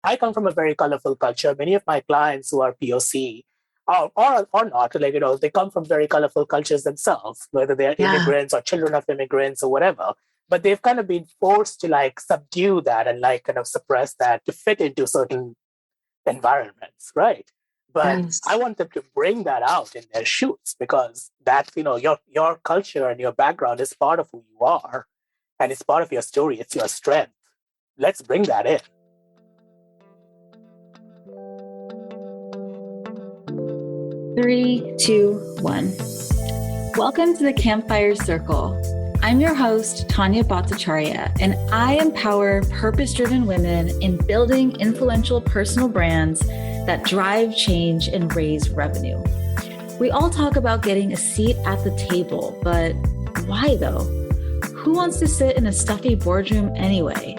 I come from a very colorful culture. Many of my clients who are POC or not, like, they come from very colorful cultures themselves, whether they're Yeah. immigrants or children of immigrants or whatever. But they've kind of been forced to like subdue that and like kind of suppress that to fit into certain environments, right? But I Yes. want them to bring that out in their shoots because that's, your culture and your background is part of who you are and it's part of your story. It's your strength. Let's bring that in. 3, 2, 1. Welcome to the Campfire Circle. I'm your host, Tanya Bhattacharya, and I empower purpose-driven women in building influential personal brands that drive change and raise revenue. We all talk about getting a seat at the table, but why though? Who wants to sit in a stuffy boardroom anyway?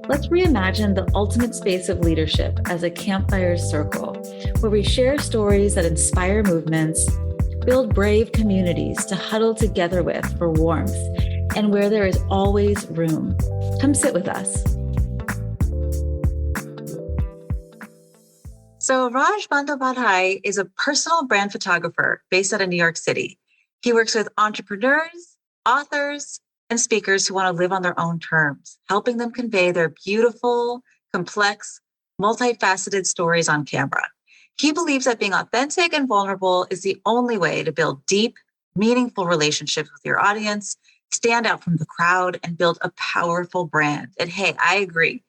Let's reimagine the ultimate space of leadership as a campfire circle, where we share stories that inspire movements, build brave communities to huddle together with for warmth, and where there is always room. Come sit with us. So Raj Bandyopadhyay is a personal brand photographer based out of New York City. He works with entrepreneurs, authors, and speakers who want to live on their own terms, helping them convey their beautiful, complex, multifaceted stories on camera. He believes that being authentic and vulnerable is the only way to build deep, meaningful relationships with your audience, stand out from the crowd, and build a powerful brand. And hey, I agree.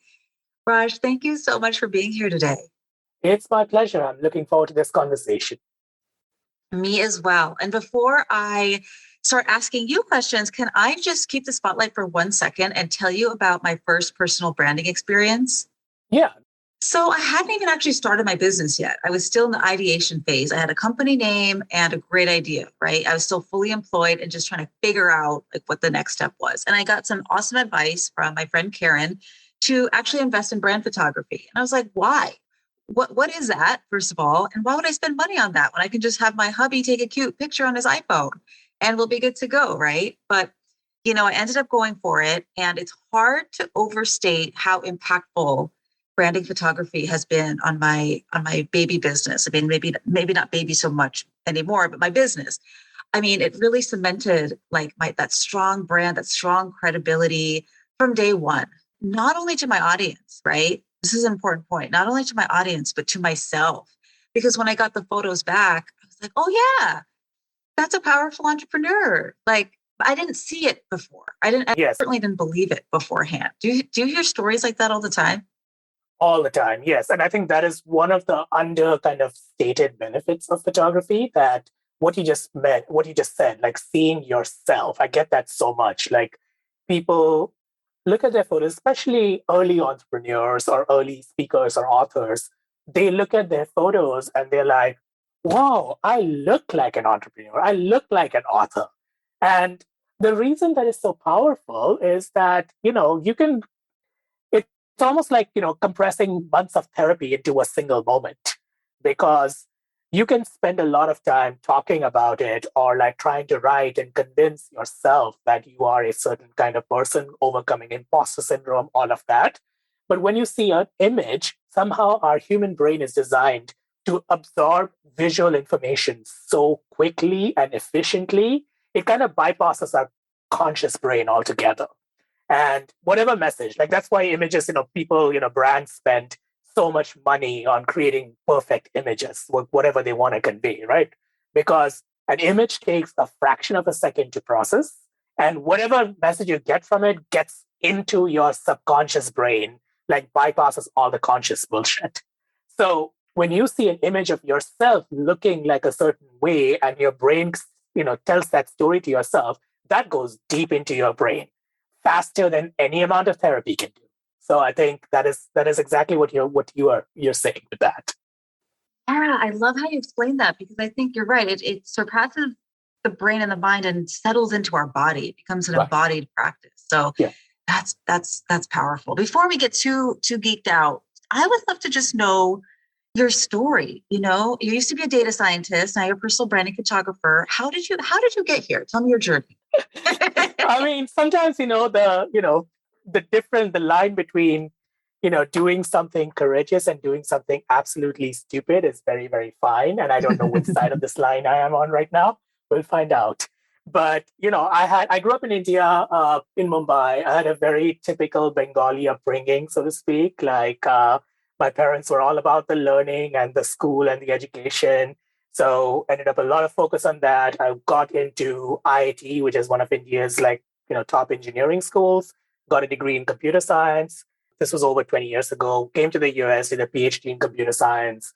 Raj, thank you so much for being here today. It's my pleasure. I'm looking forward to this conversation. Me as well. And before I start asking you questions, can I just keep the spotlight for 1 second and tell you about my first personal branding experience? Yeah. So I hadn't even actually started my business yet. I was still in the ideation phase. I had a company name and a great idea, right? I was still fully employed and just trying to figure out like what the next step was. And I got some awesome advice from my friend Karen to actually invest in brand photography. And I was like, why? What is that, first of all? And why would I spend money on that when I can just have my hubby take a cute picture on his iPhone and we'll be good to go, right? But I ended up going for it. And it's hard to overstate how impactful branding photography has been on my baby business. I mean, maybe not baby so much anymore, but my business. I mean, it really cemented like that strong brand, that strong credibility from day one, not only to my audience, right? This is an important point, not only to my audience, but to myself. Because when I got the photos back, I was like, oh yeah, that's a powerful entrepreneur. Like I didn't see it before. I Yes. certainly didn't believe it beforehand. Do you hear stories like that all the time? All the time. Yes. And I think that is one of the under kind of stated benefits of photography that what you just said, like seeing yourself. I get that so much. Like people look at their photos, especially early entrepreneurs or early speakers or authors. They look at their photos and they're like, wow, I look like an entrepreneur. I look like an author. And the reason that is so powerful is that, you can it's almost like compressing months of therapy into a single moment because you can spend a lot of time talking about it or like trying to write and convince yourself that you are a certain kind of person overcoming imposter syndrome, all of that. But when you see an image, somehow our human brain is designed to absorb visual information so quickly and efficiently, it kind of bypasses our conscious brain altogether. And whatever message, like that's why images, people, brands spend so much money on creating perfect images, whatever they want to convey, right? Because an image takes a fraction of a second to process, and whatever message you get from it gets into your subconscious brain, like bypasses all the conscious bullshit. So when you see an image of yourself looking like a certain way and your brain, tells that story to yourself, that goes deep into your brain faster than any amount of therapy can do. So I think that is exactly what you're saying with that. Yeah, I love how you explain that because I think you're right. It surpasses the brain and the mind and settles into our body. It becomes an Right. embodied practice. So Yeah. that's powerful. Before we get too geeked out, I would love to just know your story. You used to be a data scientist, now you're a personal branding photographer. How did you get here? Tell me your journey. I mean, sometimes the line between doing something courageous and doing something absolutely stupid is very, very fine. And I don't know which side of this line I am on right now. We'll find out. But I grew up in India, in Mumbai. I had a very typical Bengali upbringing, so to speak. Like my parents were all about the learning and the school and the education. So ended up a lot of focus on that. I got into IIT, which is one of India's top engineering schools. Got a degree in computer science. This was over 20 years ago. Came to the US, did a PhD in computer science,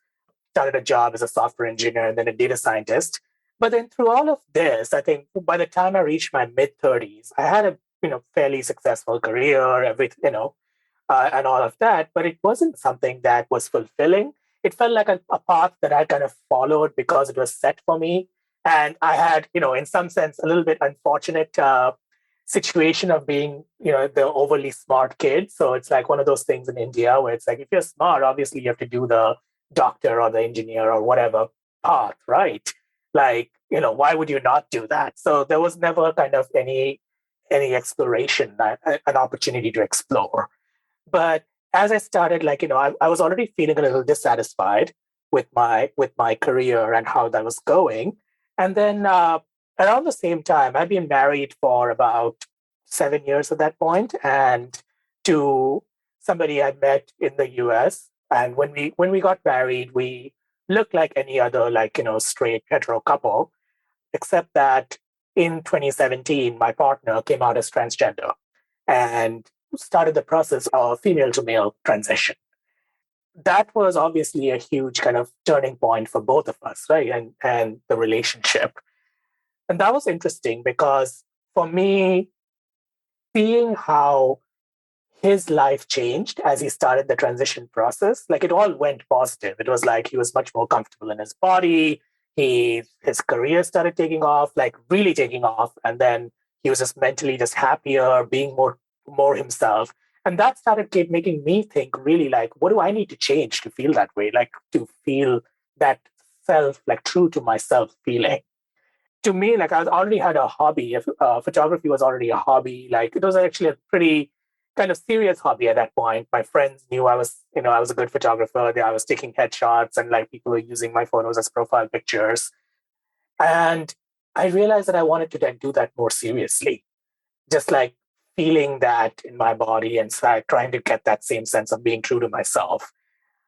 started a job as a software engineer and then a data scientist. But then through all of this, I think by the time I reached my mid 30s, I had a fairly successful career, everything, and all of that. But it wasn't something that was fulfilling. It felt like a path that I kind of followed because it was set for me. And I had, in some sense, a little bit unfortunate situation of being, the overly smart kid. So it's like one of those things in India where it's like, if you're smart, obviously you have to do the doctor or the engineer or whatever path, right? Like, why would you not do that? So there was never kind of any exploration, an opportunity to explore. But as I started, I was already feeling a little dissatisfied with my career and how that was going. And then around the same time, I'd been married for about 7 years at that point, and to somebody I met in the US. And when we got married, we looked like any other straight hetero couple, except that in 2017, my partner came out as transgender and started the process of female to male transition. That was obviously a huge kind of turning point for both of us, right? And the relationship. And that was interesting because for me, seeing how his life changed as he started the transition process, like it all went positive. It was like he was much more comfortable in his body. His career started taking off, like really taking off. And then he was just mentally just happier, being more himself. And that started making me think really like, what do I need to change to feel that way? Like to feel that self, like true to myself feeling. To me, like I already had a hobby. If photography was already a hobby, like it was actually a pretty kind of serious hobby at that point. My friends knew I was a good photographer. I was taking headshots, and like people were using my photos as profile pictures. And I realized that I wanted to then do that more seriously, just like feeling that in my body and trying to get that same sense of being true to myself.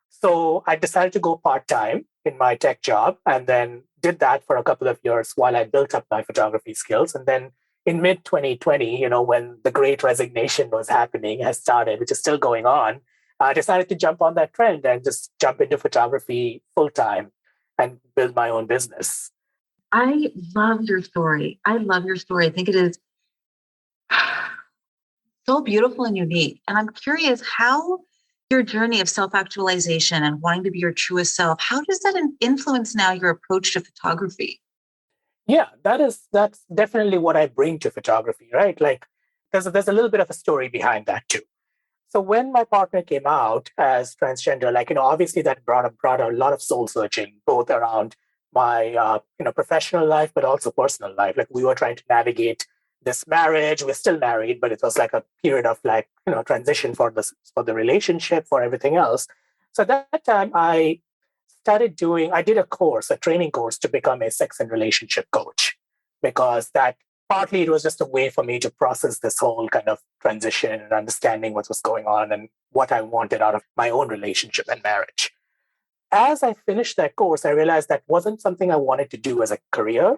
So I decided to go part time in my tech job and then did that for a couple of years while I built up my photography skills. And then in mid 2020, when the great resignation was happening, has started, which is still going on, I decided to jump on that trend and just jump into photography full time and build my own business. I love your story. I love your story. I think it is so beautiful and unique. And I'm curious how your journey of self-actualization and wanting to be your truest self, how does that influence now your approach to photography? Yeah, that's definitely what I bring to photography, right? Like there's a little bit of a story behind that too. So when my partner came out as transgender, obviously that brought a lot of soul searching, both around my professional life, but also personal life. Like we were trying to navigate this marriage. We're still married, but it was like a period of transition for the relationship, for everything else. So at that time, I did a training course to become a sex and relationship coach, because that partly it was just a way for me to process this whole kind of transition and understanding what was going on and what I wanted out of my own relationship and marriage. As I finished that course, I realized that wasn't something I wanted to do as a career,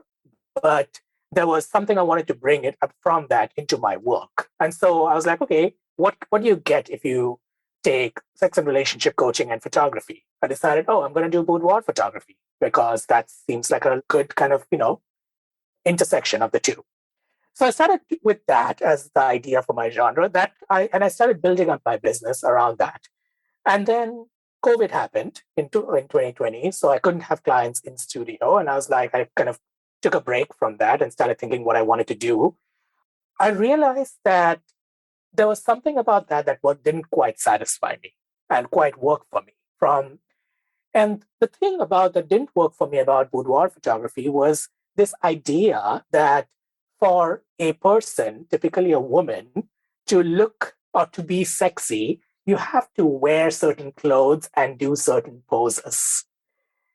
but there was something I wanted to bring it up from that into my work. And so I was like, okay, what do you get if you take sex and relationship coaching and photography? I decided, oh, I'm going to do boudoir photography because that seems like a good kind of, intersection of the two. So I started with that as the idea for my genre. I started building up my business around that. And then COVID happened in 2020, so I couldn't have clients in studio, and I was like, I kind of took a break from that and started thinking what I wanted to do. I realized that there was something about that what didn't quite satisfy me and quite work for me. And the thing about that didn't work for me about boudoir photography was this idea that for a person, typically a woman, to look or to be sexy, you have to wear certain clothes and do certain poses.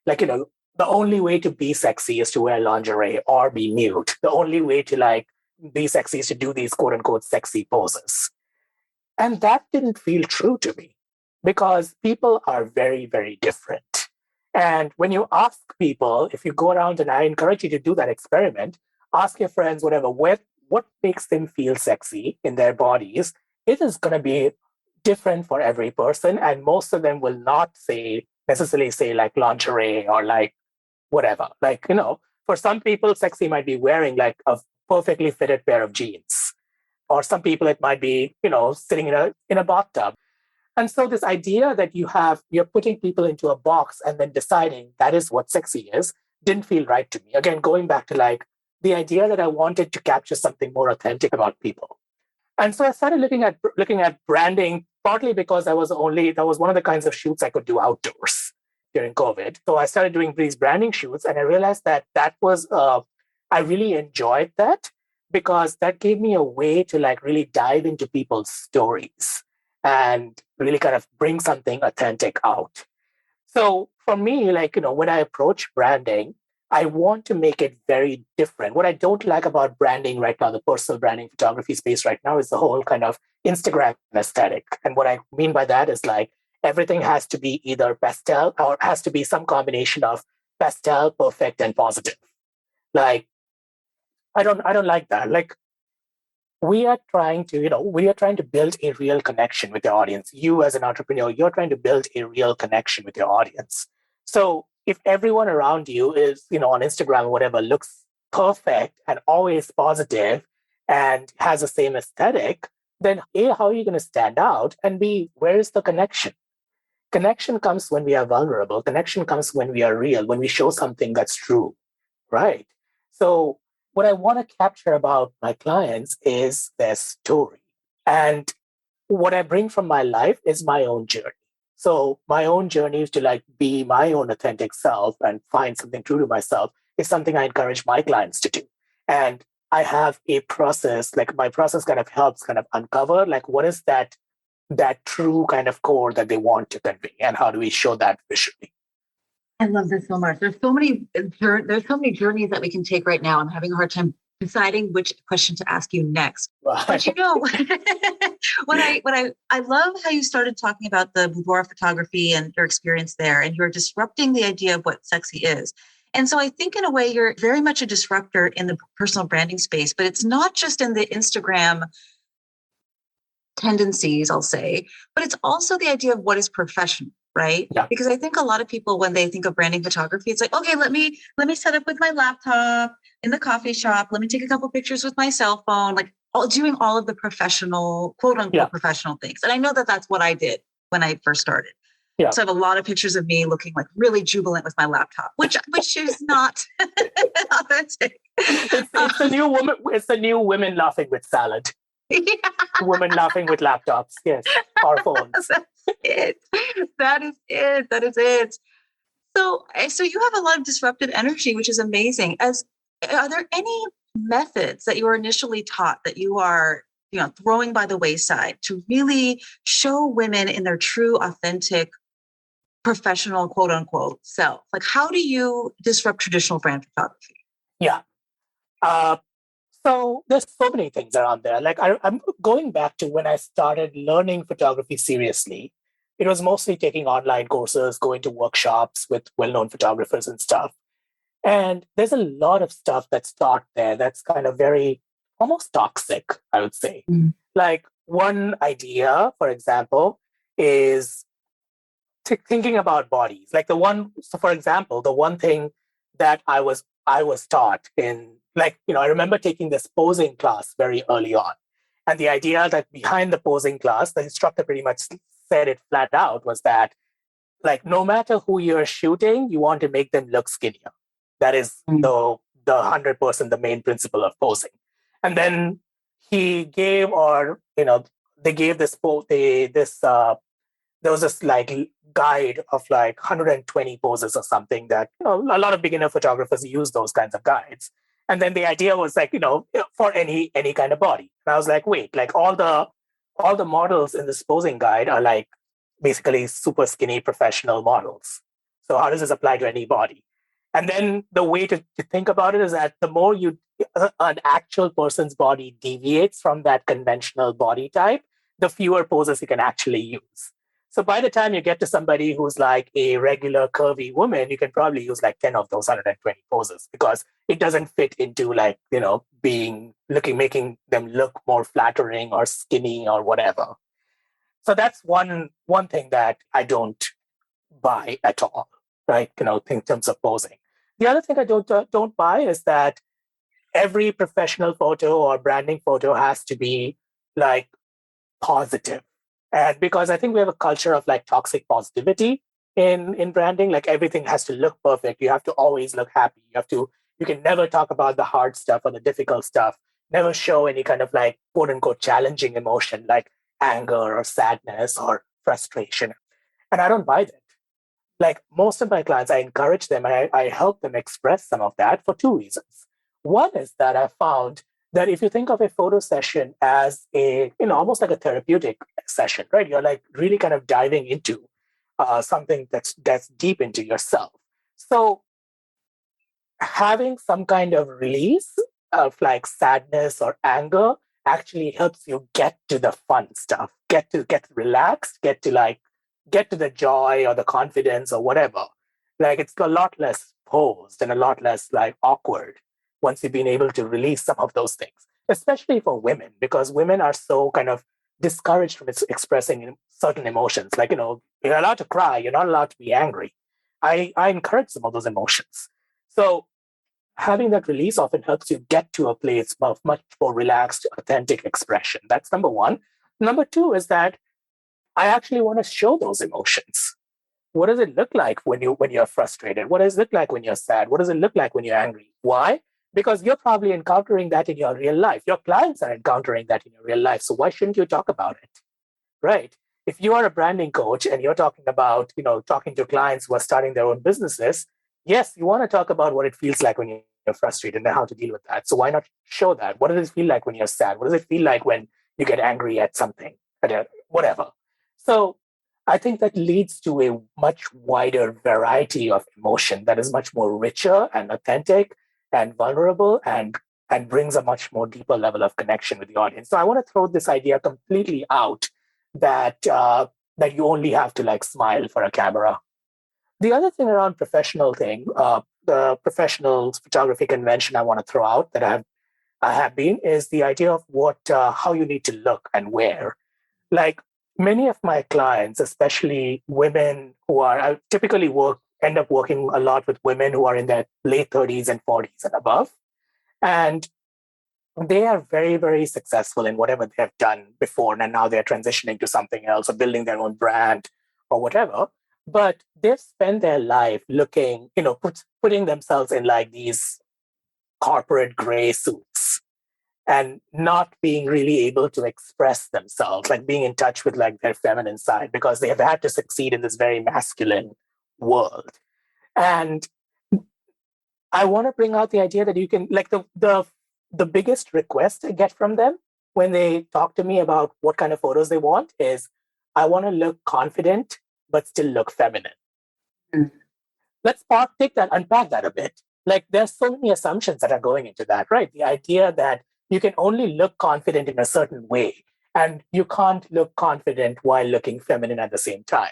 Like, the only way to be sexy is to wear lingerie or be nude. The only way to like be sexy is to do these quote unquote sexy poses. And that didn't feel true to me because people are very, very different. And when you ask people, if you go around, and I encourage you to do that experiment, ask your friends, whatever, what makes them feel sexy in their bodies, it is going to be different for every person. And most of them will not necessarily say like lingerie or like whatever. Like, for some people, sexy might be wearing like a perfectly fitted pair of jeans. Or some people, it might be, sitting in a bathtub. And so this idea that you're putting people into a box and then deciding that is what sexy is, didn't feel right to me. Again, going back to like the idea that I wanted to capture something more authentic about people. And so I started looking at branding, partly because that was one of the kinds of shoots I could do outdoors during COVID. So I started doing these branding shoots, and I realized that was I really enjoyed that because that gave me a way to like really dive into people's stories and really kind of bring something authentic out. So for me, like, when I approach branding, I want to make it very different. What I don't like about branding right now, the personal branding photography space right now, is the whole kind of Instagram aesthetic. And what I mean by that is like everything has to be either pastel or has to be some combination of pastel, perfect, and positive. Like, I don't like that. Like, we are trying to build a real connection with your audience. You as an entrepreneur, you're trying to build a real connection with your audience. So if everyone around you is, on Instagram or whatever, looks perfect and always positive and has the same aesthetic, then A, how are you going to stand out? And B, where is the connection? Connection comes when we are vulnerable. Connection comes when we are real, when we show something that's true, right? So what I want to capture about my clients is their story. And what I bring from my life is my own journey. So my own journey is to like be my own authentic self and find something true to myself is something I encourage my clients to do. And I have a process, like my process kind of helps kind of uncover like what is that true kind of core that they want to convey and how do we show that visually. I love this so much. There's so many journeys that we can take right now. I'm having a hard time deciding which question to ask you next. Right. But what I love how you started talking about the boudoir photography and your experience there, and you're disrupting the idea of what sexy is. And so I think in a way you're very much a disruptor in the personal branding space, but it's not just in the Instagram tendencies, I'll say, but it's also the idea of what is professional, right? Yeah. Because I think a lot of people, when they think of branding photography, it's like, okay, let me set up with my laptop in the coffee shop. Let me take a couple pictures with my cell phone, like doing all of the professional, quote unquote, professional things. And I know that that's what I did when I first started. Yeah. So I have a lot of pictures of me looking like really jubilant with my laptop, which is not authentic. It's the new woman. It's the new women laughing with salad. Yeah. Women laughing with laptops, yes, or phones. That's it. That is it. That is it. So you have a lot of disruptive energy, which is amazing. Are there any methods that you were initially taught that you are, throwing by the wayside to really show women in their true, authentic, professional, quote unquote self? Like, how do you disrupt traditional brand photography? Yeah. So there's so many things around there. Like I'm going back to when I started learning photography seriously. It was mostly taking online courses, going to workshops with well-known photographers and stuff. And there's a lot of stuff that's taught there that's kind of very almost toxic, I would say. Mm. Like one idea, for example, is thinking about bodies. Like for example, the one thing that I was taught in, like, I remember taking this posing class very early on. And the idea that behind the posing class, the instructor pretty much said it flat out was that, like, no matter who you're shooting, you want to make them look skinnier. That is the 100% the main principle of posing. And then he gave, they gave there was this like guide of like 120 poses or something that, a lot of beginner photographers use those kinds of guides. And then the idea was like, for any kind of body. And I was like, wait, like all all the models in this posing guide are like basically super skinny professional models. So how does this apply to anybody? And then the way to think about it is that the more an actual person's body deviates from that conventional body type, the fewer poses you can actually use. So by the time you get to somebody who's like a regular curvy woman, you can probably use like 10 of those 120 poses because it doesn't fit into like, making them look more flattering or skinny or whatever. So that's one thing that I don't buy at all, right? In terms of posing. The other thing I don't buy is that every professional photo or branding photo has to be like positive. And because I think we have a culture of like toxic positivity in branding, like everything has to look perfect. You have to always look happy. You can never talk about the hard stuff or the difficult stuff, never show any kind of like quote unquote challenging emotion like anger or sadness or frustration. And I don't buy that. Like most of my clients, I encourage them and I help them express some of that for two reasons. One is that I found that if you think of a photo session as almost like a therapeutic session, right? You're like really kind of diving into something that's deep into yourself. So having some kind of release of like sadness or anger actually helps you get to the fun stuff, get relaxed, get to the joy or the confidence or whatever. Like it's a lot less posed and a lot less like awkward once you've been able to release some of those things, especially for women, because women are so kind of discouraged from expressing certain emotions. Like, you're allowed to cry, you're not allowed to be angry. I encourage some of those emotions. So having that release often helps you get to a place of much more relaxed, authentic expression. That's number one. Number two is that I actually want to show those emotions. What does it look like when you're frustrated? What does it look like when you're sad? What does it look like when you're angry? Why? Because you're probably encountering that in your real life. Your clients are encountering that in your real life. So why shouldn't you talk about it? Right? If you are a branding coach and you're talking about, talking to clients who are starting their own businesses, yes, you want to talk about what it feels like when you're frustrated and how to deal with that. So why not show that? What does it feel like when you're sad? What does it feel like when you get angry at something, whatever? So I think that leads to a much wider variety of emotion that is much more richer and authentic and vulnerable and brings a much more deeper level of connection with the audience. So I want to throw this idea completely out that you only have to like smile for a camera. The other thing around the professional photography convention I want to throw out that I have been is the idea of how you need to look and wear. Like many of my clients, especially women I typically end up working a lot with women who are in their late 30s and 40s and above. And they are very, very successful in whatever they have done before. And now they're transitioning to something else or building their own brand or whatever. But they've spent their life looking, putting themselves in like these corporate gray suits and not being really able to express themselves, like being in touch with like their feminine side because they have had to succeed in this very masculine world. And I want to bring out the idea that you can like the biggest request I get from them when they talk to me about what kind of photos they want is I want to look confident but still look feminine. Mm. Let's unpack that a bit. Like there's so many assumptions that are going into that, right? The idea that you can only look confident in a certain way and you can't look confident while looking feminine at the same time.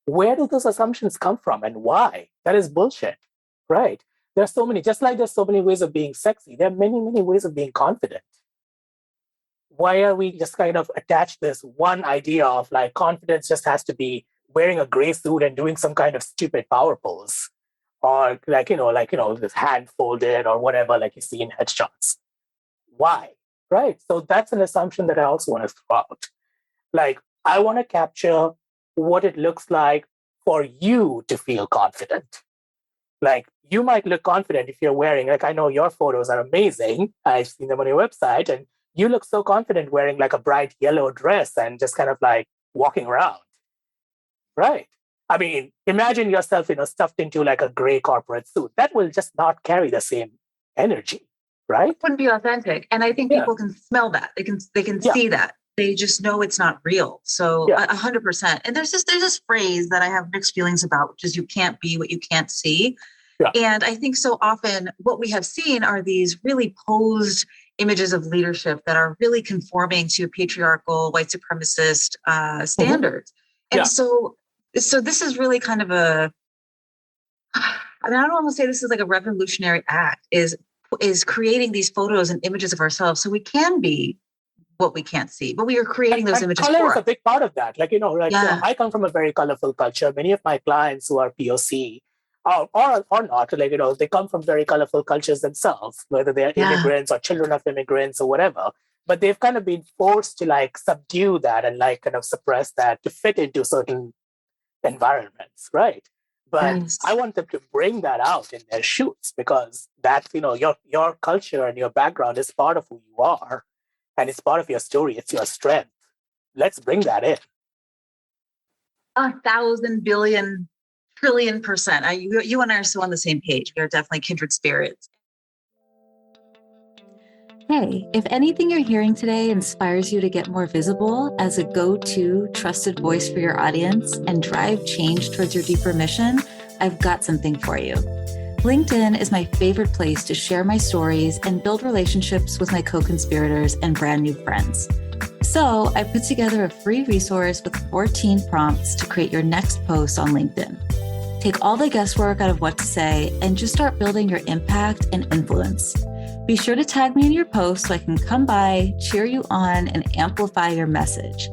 Where do those assumptions come from and why? That is bullshit, right? There's so many, just like there's so many ways of being sexy, there are many, many ways of being confident. Why are we just kind of attached this one idea of like confidence just has to be wearing a gray suit and doing some kind of stupid power pose? Or this hand folded or whatever, like you see in headshots. Why? Right. So that's an assumption that I also want to throw out. Like, I want to capture what it looks like for you to feel confident. Like, you might look confident if you're wearing, like, I know your photos are amazing. I've seen them on your website, and you look so confident wearing like a bright yellow dress and just kind of like walking around. Right. I mean, imagine yourself, stuffed into like a gray corporate suit. That will just not carry the same energy, right? It wouldn't be authentic. And I think people can smell that. They can see that. They just know it's not real. So Yeah. 100%. And there's this phrase that I have mixed feelings about, which is you can't be what you can't see. Yeah. And I think so often what we have seen are these really posed images of leadership that are really conforming to patriarchal, white supremacist standards. And Yeah. so this is really kind of I don't want to say this is like a revolutionary act, is creating these photos and images of ourselves so we can be what we can't see, but we are creating those And images color for is a us. big part of that. Yeah. I come from a very colorful culture. Many of my clients who are POC or not, they come from very colorful cultures themselves, whether they're Yeah. immigrants or children of immigrants or whatever. But they've kind of been forced to like subdue that and like kind of suppress that to fit into certain environments, right? But I Yes. want them to bring that out in their shoots because that's, your culture and your background is part of who you are and it's part of your story. It's your strength. Let's bring that in. 1,000,000,000,000,000,000%. You and I are so on the same page. We are definitely kindred spirits. Hey, if anything you're hearing today inspires you to get more visible as a go-to trusted voice for your audience and drive change towards your deeper mission, I've got something for you. LinkedIn is my favorite place to share my stories and build relationships with my co-conspirators and brand new friends. So I put together a free resource with 14 prompts to create your next post on LinkedIn. Take all the guesswork out of what to say and just start building your impact and influence. Be sure to tag me in your post so I can come by, cheer you on, and amplify your message.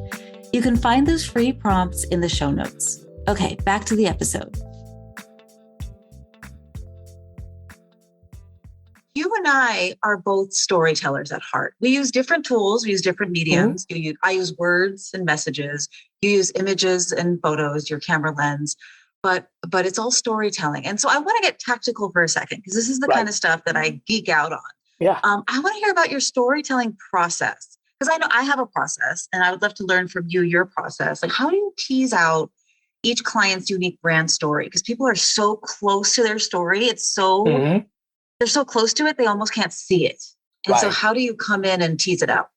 You can find those free prompts in the show notes. Okay, back to the episode. You and I are both storytellers at heart. We use different tools. We use different mediums. I use words and messages. You use images and photos, your camera lens, but it's all storytelling. And so I want to get tactical for a second because this is the kind of stuff that I geek out on. Yeah. I want to hear about your storytelling process because I know I have a process and I would love to learn from you your process. Like, how do you tease out each client's unique brand story? Because people are so close to their story. It's so they're so close to it, they almost can't see it. And so how do you come in and tease it out?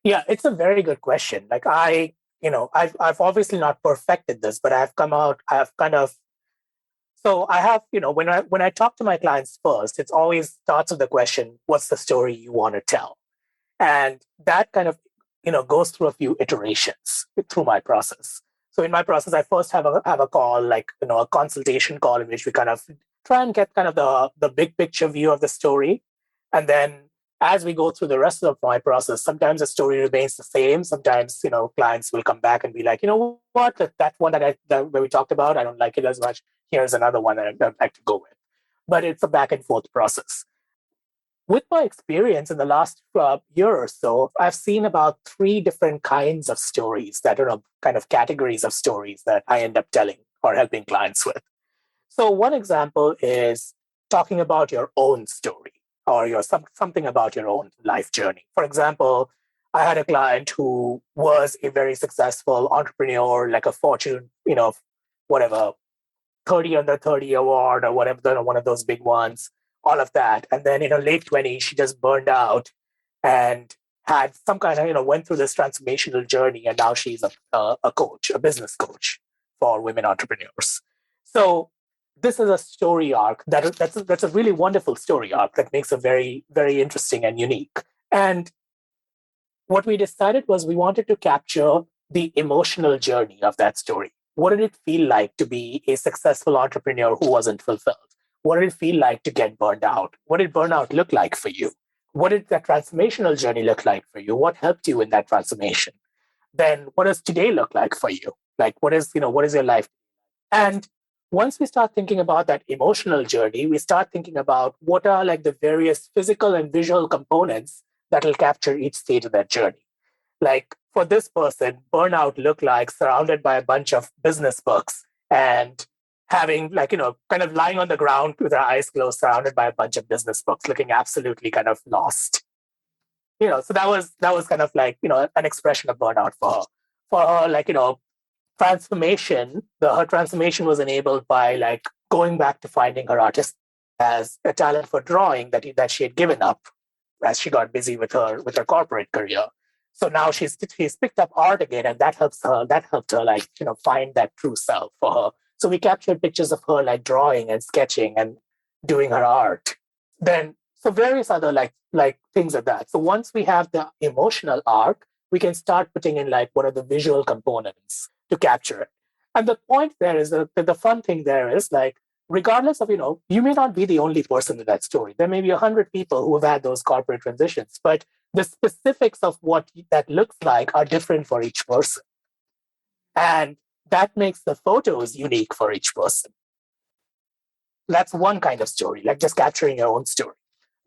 Yeah, it's a very good question. Like I've obviously not perfected this, but so I have, when I talk to my clients first, it's always starts with the question, what's the story you want to tell? And that kind of, goes through a few iterations through my process. So in my process, I first have a call, like, a consultation call in which we kind of try and get kind of the big picture view of the story. And then as we go through the rest of my process, sometimes the story remains the same. Sometimes, clients will come back and be like, you know what, that one that we talked about, I don't like it as much. Here's another one that I'd like to go with. But it's a back and forth process. With my experience in the last year or so, I've seen about 3 different kinds of stories that are kind of categories of stories that I end up telling or helping clients with. So one example is talking about your own story or something about your own life journey. For example, I had a client who was a very successful entrepreneur, like a Fortune, whatever, 30 under 30 award or whatever, one of those big ones, all of that. And then in her late 20s, she just burned out and had some kind of, went through this transformational journey. And now she's a coach, a business coach for women entrepreneurs. So this is a story arc that's a really wonderful story arc that makes it very, very interesting and unique. And what we decided was we wanted to capture the emotional journey of that story. What did it feel like to be a successful entrepreneur who wasn't fulfilled? What did it feel like to get burned out? What did burnout look like for you? What did that transformational journey look like for you? What helped you in that transformation? Then what does today look like for you? Like what is your life? And once we start thinking about that emotional journey, we start thinking about what are like the various physical and visual components that will capture each stage of that journey. Like for this person, burnout looked like surrounded by a bunch of business books and having kind of lying on the ground with her eyes closed, surrounded by a bunch of business books, looking absolutely kind of lost. So that was kind of like, an expression of burnout for her. For her, her transformation was enabled by like going back to finding her artist as a talent for drawing that she had given up as she got busy with her corporate career. So now she's picked up art again, and that helped her like, find that true self for her. So we captured pictures of her like drawing and sketching and doing her art. Then so various other like things like that. So once we have the emotional arc, we can start putting in like what are the visual components to capture it. And the point there is that the fun thing there is like, regardless of, you may not be the only person in that story. There may be 100 people who have had those corporate transitions, but the specifics of what that looks like are different for each person. And that makes the photos unique for each person. That's one kind of story, like just capturing your own story.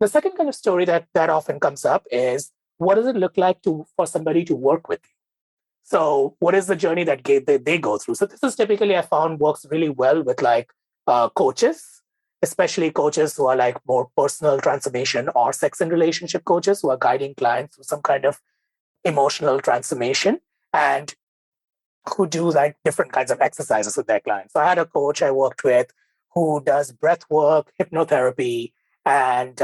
The second kind of story that often comes up is, what does it look like for somebody to work with you? So what is the journey that they go through? So this is typically, I found, works really well with like coaches, especially coaches who are like more personal transformation or sex and relationship coaches who are guiding clients through some kind of emotional transformation and who do like different kinds of exercises with their clients. So I had a coach I worked with who does breath work, hypnotherapy, and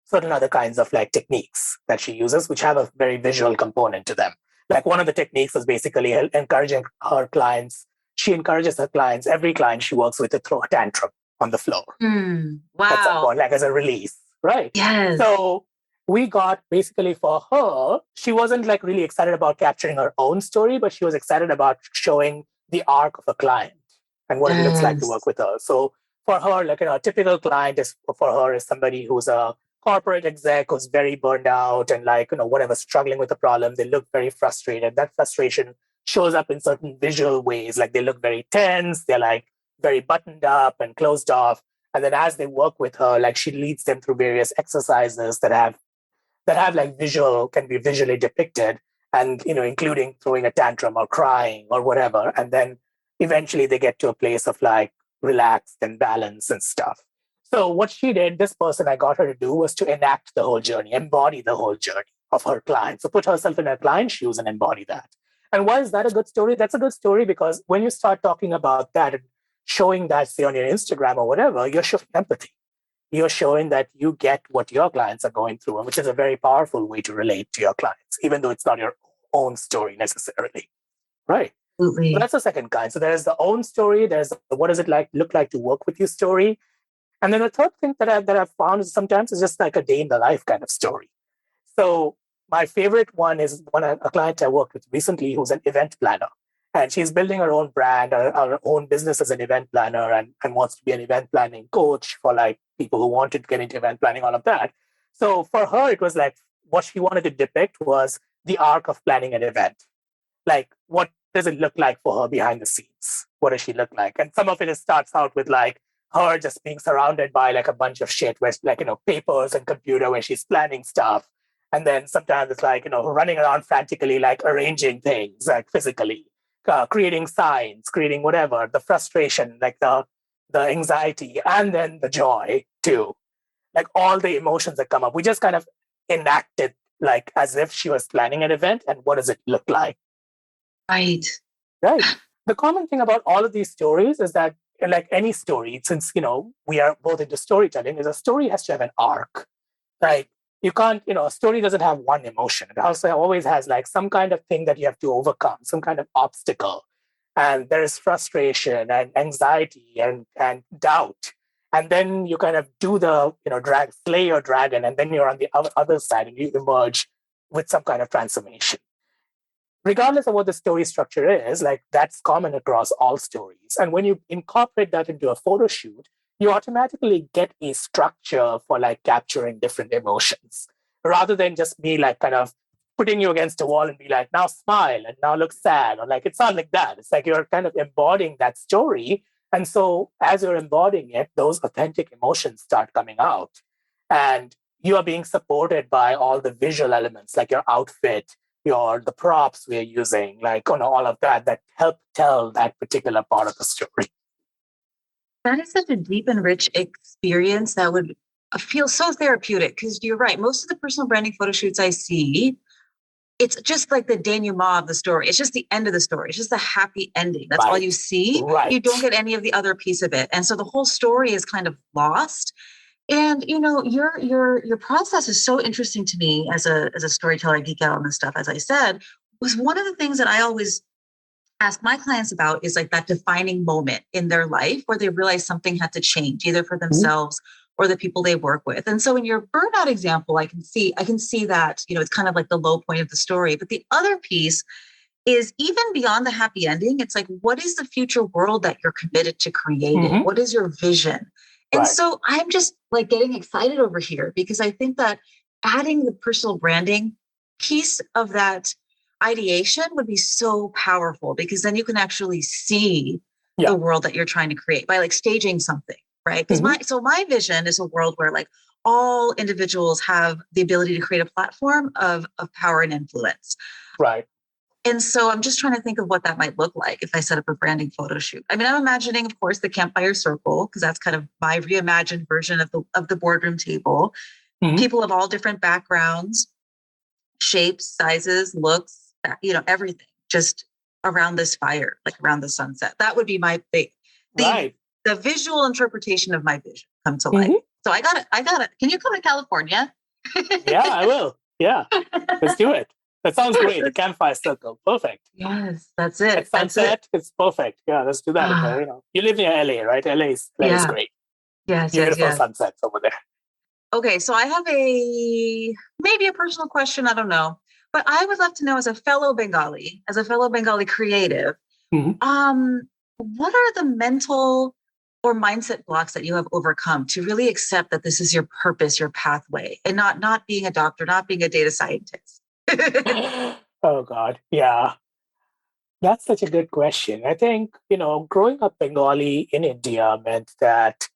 certain other kinds of like techniques that she uses, which have a very visual component to them. Like one of the techniques is basically encouraging her clients. She encourages her clients, every client she works with, to throw a tantrum on the floor at some Wow. point, like as a release, right? Yes. So we got basically for her, she wasn't like really excited about capturing her own story, but she was excited about showing the arc of a client and what it looks like to work with her. So for her, like, a typical client is somebody who's a corporate exec who's very burned out and like, whatever, struggling with a problem. They look very frustrated. That frustration shows up in certain visual ways. Like they look very tense. They're like very buttoned up and closed off. And then as they work with her, like she leads them through various exercises that have like can be visually depicted, and including throwing a tantrum or crying or whatever. And then eventually they get to a place of like relaxed and balance and stuff. So what she did, this person I got her to do, was to enact the whole journey, embody the whole journey of her client. So put herself in her client's shoes and embody that. And why is that a good story? That's a good story because when you start talking about that and showing that, say, on your Instagram or whatever, you're showing empathy. You're showing that you get what your clients are going through, which is a very powerful way to relate to your clients, even though it's not your own story necessarily. Right. Absolutely. So that's the second kind. So there's the own story. There's the, what does it look like to work with you story. And then the third thing that I've found is sometimes it's just like a day in the life kind of story. So my favorite one is a client I worked with recently who's an event planner. And she's building her own brand, her own business as an event planner, and wants to be an event planning coach for like people who wanted to get into event planning, all of that. So for her, it was like what she wanted to depict was the arc of planning an event. Like, what does it look like for her behind the scenes? What does she look like? And some of it starts out with like her just being surrounded by like a bunch of shit, where like, papers and computer where she's planning stuff. And then sometimes it's like, running around frantically, like arranging things, like physically, creating signs, creating whatever, the frustration, like the anxiety, and then the joy too. Like all the emotions that come up. We just kind of enacted like as if she was planning an event, and what does it look like? Right. Right. The common thing about all of these stories is that, like any story, since we are both into storytelling, is a story has to have an arc. Like you can't, a story doesn't have one emotion. It also always has like some kind of thing that you have to overcome, some kind of obstacle. And there is frustration and anxiety and doubt. And then you kind of do the, slay your dragon, and then you're on the other side and you emerge with some kind of transformation. Regardless of what the story structure is, like that's common across all stories. And when you incorporate that into a photo shoot, you automatically get a structure for like capturing different emotions, rather than just me like kind of putting you against a wall and be like, now smile and now look sad, or like, it's not like that. It's like you're kind of embodying that story. And so as you're embodying it, those authentic emotions start coming out, and you are being supported by all the visual elements, like your outfit, the props we're using, like all of that help tell that particular part of the story. That is such a deep and rich experience that would feel so therapeutic, because you're right. Most of the personal branding photo shoots I see, it's just like the denouement of the story. It's just the end of the story. It's just a happy ending. That's all you see. Right. You don't get any of the other piece of it. And so the whole story is kind of lost. And your process is so interesting to me as a storyteller. I geek out on this stuff, as I said, was one of the things that I always ask my clients about is like that defining moment in their life where they realize something had to change, either for themselves or the people they work with. And so in your burnout example, I can see that, it's kind of like the low point of the story. But the other piece is even beyond the happy ending. It's like, what is the future world that you're committed to creating? What is your vision? And so I'm just like getting excited over here because I think that adding the personal branding piece of that ideation would be so powerful because then you can actually see the world that you're trying to create by like staging something, right? Because my vision is a world where like all individuals have the ability to create a platform of power and influence. Right. And so I'm just trying to think of what that might look like if I set up a branding photo shoot. I mean, I'm imagining, of course, the campfire circle, because that's kind of my reimagined version of the boardroom table. People of all different backgrounds, shapes, sizes, looks, everything just around this fire, like around the sunset. That would be my the visual interpretation of my vision come to life. So I got it. Can you come to California? Yeah, I will. Yeah, let's do it. That sounds great. The campfire circle. Perfect. Yes, that's it. At sunset, it's perfect. Yeah, let's do that. You live near LA, right? LA is great. Yes, Beautiful sunsets over there. Okay, so I have maybe a personal question. I don't know. But I would love to know, as a fellow Bengali creative, what are the mental or mindset blocks that you have overcome to really accept that this is your purpose, your pathway, and not being a doctor, not being a data scientist? Oh, God. Yeah. That's such a good question. I think, growing up Bengali in India meant that,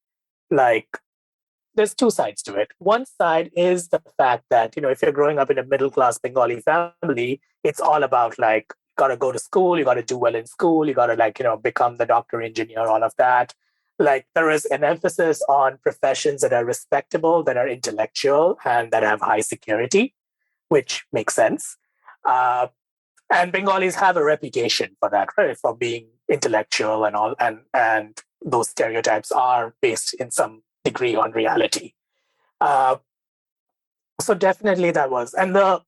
like, there's two sides to it. One side is the fact that, if you're growing up in a middle-class Bengali family, it's all about, like, you got to go to school, you got to do well in school, you got to, like, become the doctor, engineer, all of that. Like, there is an emphasis on professions that are respectable, that are intellectual, and that have high security, which makes sense. And Bengalis have a reputation for that, right? For being intellectual and all, and those stereotypes are based in some degree on reality. So definitely that was, and the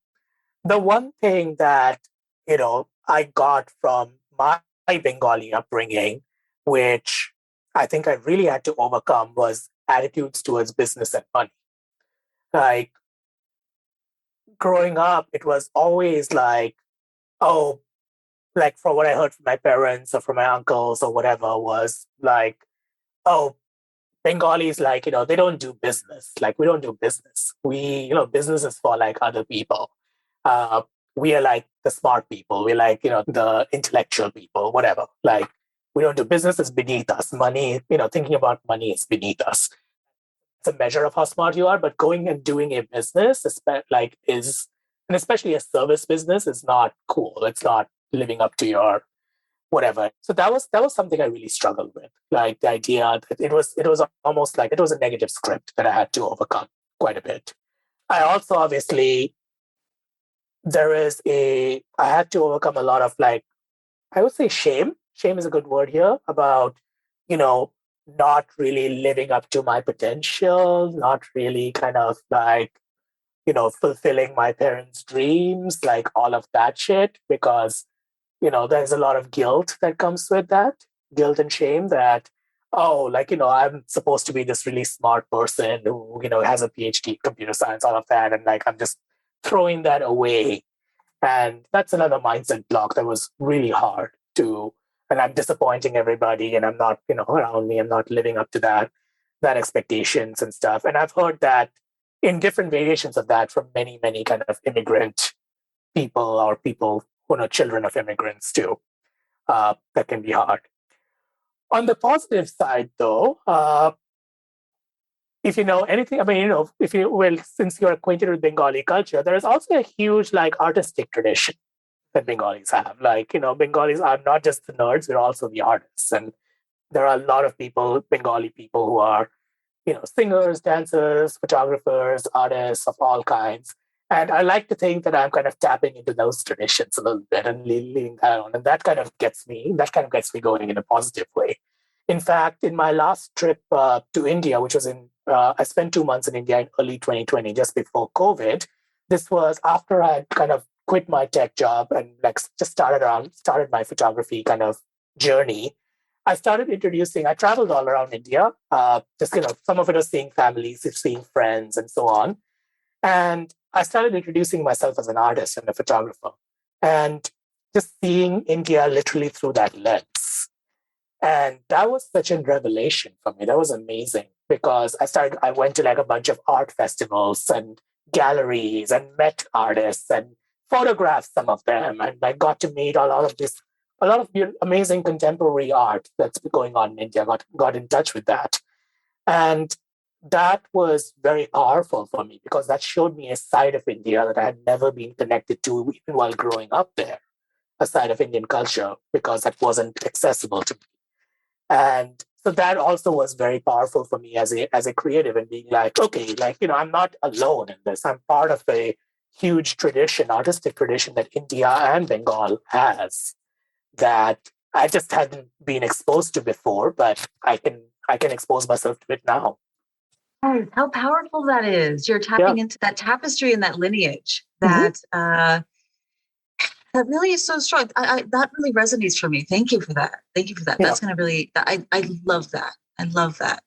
one thing that I got from my Bengali upbringing, which I think I really had to overcome, was attitudes towards business and money. Like, growing up, it was always like, oh, like, from what I heard from my parents or from my uncles or whatever, was like, oh, Bengalis, like, they don't do business. Like, we don't do business. Business is for like other people. We are like the smart people. We're like, the intellectual people, whatever. Like, we don't do business. It's beneath us. Money, thinking about money is beneath us. It's a measure of how smart you are, but going and doing a business, and especially a service business, is not cool. It's not living up to your whatever. So that was something I really struggled with. Like, the idea that it was almost like it was a negative script that I had to overcome quite a bit. I also obviously I had to overcome a lot of, like, I would say shame. Shame is a good word here, about, not really living up to my potential, not really kind of like, fulfilling my parents' dreams, like all of that shit, because, there's a lot of guilt that comes with that, guilt and shame that, oh, like, I'm supposed to be this really smart person who, has a PhD in computer science, all of that. And like, I'm just throwing that away. And that's another mindset block that was really hard and I'm disappointing everybody, and I'm not, around me, I'm not living up to that expectations and stuff. And I've heard that in different variations of that from many, many kind of immigrant people, or people who are children of immigrants too. That can be hard. On the positive side, though, if you know anything, I mean, since you're acquainted with Bengali culture, there is also a huge, like, artistic tradition that Bengalis have. Like, Bengalis are not just the nerds, they're also the artists. And there are a lot of Bengali people who are, singers, dancers, photographers, artists of all kinds. And I like to think that I'm kind of tapping into those traditions a little bit and leading that on. And that kind of gets me going in a positive way. In fact, in my last trip to India, which was in I spent 2 months in India in early 2020, just before COVID. This was after I had kind of quit my tech job and like just started my photography kind of journey. I traveled all around India. Some of it was seeing families, seeing friends, and so on. And I started introducing myself as an artist and a photographer, and just seeing India literally through that lens. And that was such a revelation for me. That was amazing because I went to like a bunch of art festivals and galleries and met artists and photographed some of them. And I got to meet a lot of amazing contemporary art that's going on in India. Got in touch with that. And that was very powerful for me because that showed me a side of India that I had never been connected to even while growing up there, a side of Indian culture, because that wasn't accessible to me. And so that also was very powerful for me as a creative, and being like, okay, like, I'm not alone in this. I'm part of a huge tradition, artistic tradition that India and Bengal has that I just hadn't been exposed to before, but I can expose myself to it now. Oh, how powerful that is. You're tapping into that tapestry and that lineage that that really is so strong. That really resonates for me. Thank you for that. Thank you for that. Yeah. That's going to really, I love that. I love that.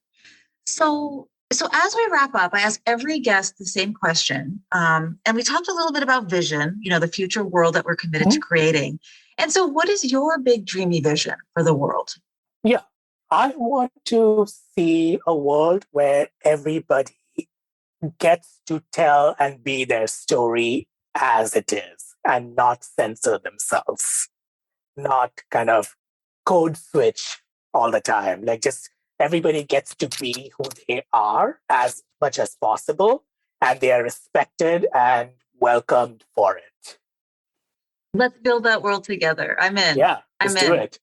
So as we wrap up, I ask every guest the same question. And we talked a little bit about vision, the future world that we're committed to creating. And so what is your big dreamy vision for the world? Yeah, I want to see a world where everybody gets to tell and be their story as it is and not censor themselves, not kind of code switch all the time. Like, just everybody gets to be who they are as much as possible, and they are respected and welcomed for it. Let's build that world together. I'm in. Yeah, let's do it.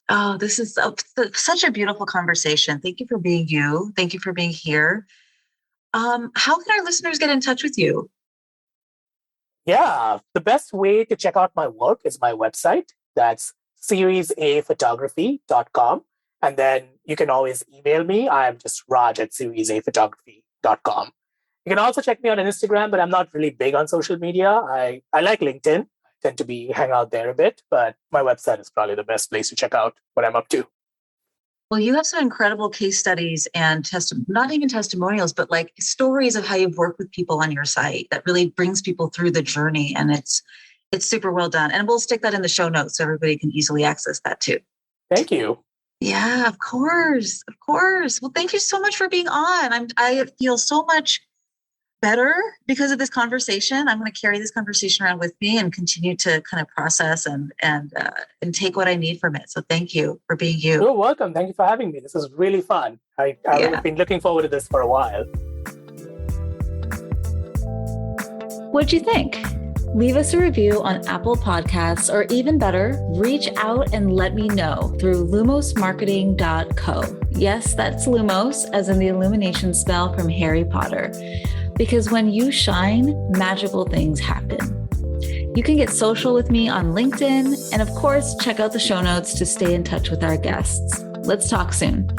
Oh, this is such a beautiful conversation. Thank you for being you. Thank you for being here. How can our listeners get in touch with you? Yeah, the best way to check out my work is my website. That's seriesaphotography.com. And then you can always email me. I'm just raj@seriesaphotography.com. You can also check me out on Instagram, but I'm not really big on social media. I like LinkedIn. I tend to hang out there a bit, but my website is probably the best place to check out what I'm up to. Well, you have some incredible case studies and not even testimonials, but like stories of how you've worked with people on your site that really brings people through the journey. And it's super well done. And we'll stick that in the show notes so everybody can easily access that too. Thank you. Yeah, of course. Of course. Well, thank you so much for being on. I feel so much better because of this conversation. I'm going to carry this conversation around with me and continue to kind of process and take what I need from it. So thank you for being you. You're welcome. Thank you for having me. This was really fun. I've been looking forward to this for a while. What'd you think? Leave us a review on Apple Podcasts, or even better, reach out and let me know through lumosmarketing.co. Yes, that's Lumos, as in the illumination spell from Harry Potter. Because when you shine, magical things happen. You can get social with me on LinkedIn, and of course, check out the show notes to stay in touch with our guests. Let's talk soon.